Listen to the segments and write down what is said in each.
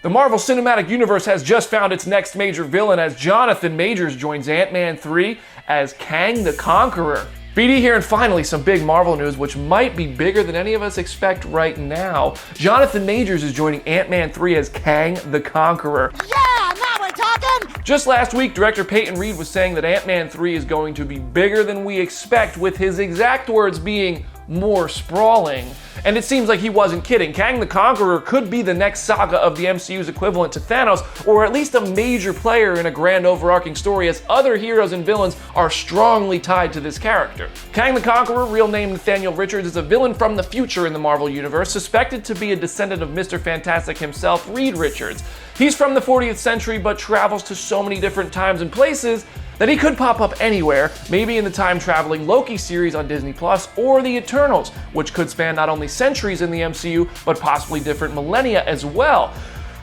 The Marvel Cinematic Universe has just found its next major villain as Jonathan Majors joins Ant-Man 3 as Kang the Conqueror. BD here, and finally some big Marvel news which might be bigger than any of us expect right now. Jonathan Majors is joining Ant-Man 3 as Kang the Conqueror. Yeah, now we're talking! Just last week, director Peyton Reed was saying that Ant-Man 3 is going to be bigger than we expect, with his exact words being more sprawling. And it seems like he wasn't kidding. Kang the Conqueror could be the next saga of the MCU's equivalent to Thanos, or at least a major player in a grand overarching story, as other heroes and villains are strongly tied to this character. Kang the Conqueror, real name Nathaniel Richards, is a villain from the future in the Marvel Universe, suspected to be a descendant of Mr. Fantastic himself, Reed Richards. He's from the 40th century, but travels to so many different times and places that he could pop up anywhere, maybe in the time-traveling Loki series on Disney+, or the Eternals, which could span not only centuries in the MCU, but possibly different millennia as well.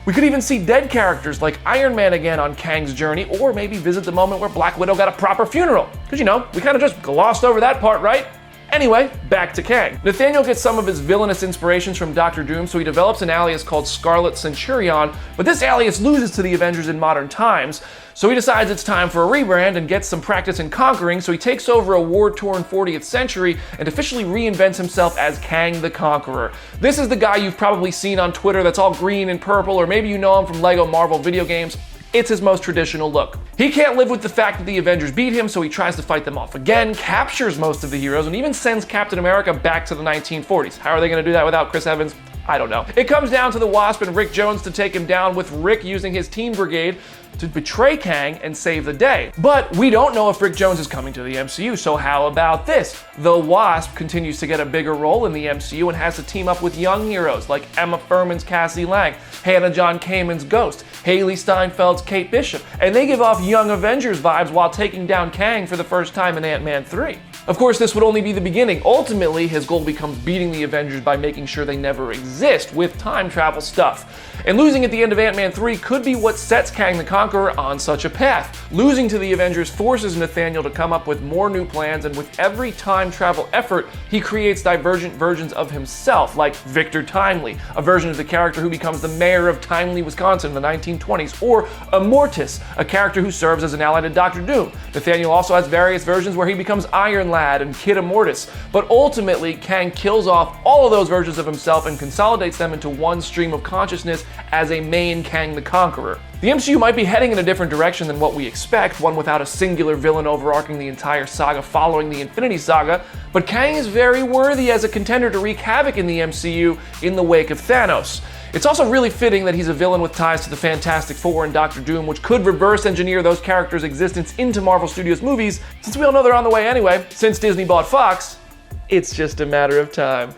We could even see dead characters like Iron Man again on Kang's journey, or maybe visit the moment where Black Widow got a proper funeral. Because, you know, we kind of just glossed over that part, right? Anyway, back to Kang. Nathaniel gets some of his villainous inspirations from Doctor Doom, so he develops an alias called Scarlet Centurion, but this alias loses to the Avengers in modern times, so he decides it's time for a rebrand and gets some practice in conquering, so he takes over a war-torn 40th century and officially reinvents himself as Kang the Conqueror. This is the guy you've probably seen on Twitter that's all green and purple, or maybe you know him from Lego Marvel video games. It's his most traditional look. He can't live with the fact that the Avengers beat him, so he tries to fight them off again, captures most of the heroes, and even sends Captain America back to the 1940s. How are they going to do that without Chris Evans? I don't know. It comes down to the Wasp and Rick Jones to take him down, with Rick using his Teen Brigade to betray Kang and save the day. But we don't know if Rick Jones is coming to the MCU, so how about this? The Wasp continues to get a bigger role in the MCU and has to team up with young heroes like Emma Furman's Cassie Lang, Hannah John Kamen's Ghost, Haley Steinfeld's Kate Bishop, and they give off Young Avengers vibes while taking down Kang for the first time in Ant-Man 3. Of course, this would only be the beginning. Ultimately, his goal becomes beating the Avengers by making sure they never exist with time travel stuff. And losing at the end of Ant-Man 3 could be what sets Kang the Conqueror on such a path. Losing to the Avengers forces Nathaniel to come up with more new plans, and with every time travel effort, he creates divergent versions of himself, like Victor Timely, a version of the character who becomes the mayor of Timely, Wisconsin in the 1920s, or Immortus, a character who serves as an ally to Doctor Doom. Nathaniel also has various versions where he becomes Iron Lad and Kid Immortus, but ultimately Kang kills off all of those versions of himself and consolidates them into one stream of consciousness as a main Kang the Conqueror. The MCU might be heading in a different direction than what we expect, one without a singular villain overarching the entire saga following the Infinity Saga, but Kang is very worthy as a contender to wreak havoc in the MCU in the wake of Thanos. It's also really fitting that he's a villain with ties to the Fantastic Four and Doctor Doom, which could reverse engineer those characters' existence into Marvel Studios movies, since we all know they're on the way anyway. Since Disney bought Fox, it's just a matter of time.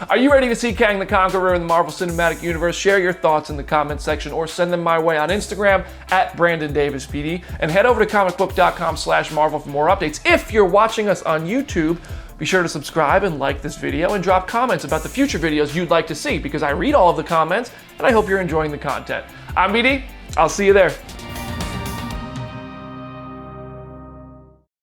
Are you ready to see Kang the Conqueror in the Marvel Cinematic Universe? Share your thoughts in the comments section or send them my way on Instagram at BrandonDavisPD, and head over to Comicbook.com/Marvel for more updates. If you're watching us on YouTube, be sure to subscribe and like this video and drop comments about the future videos you'd like to see, because I read all of the comments and I hope you're enjoying the content. I'm BD. I'll see you there.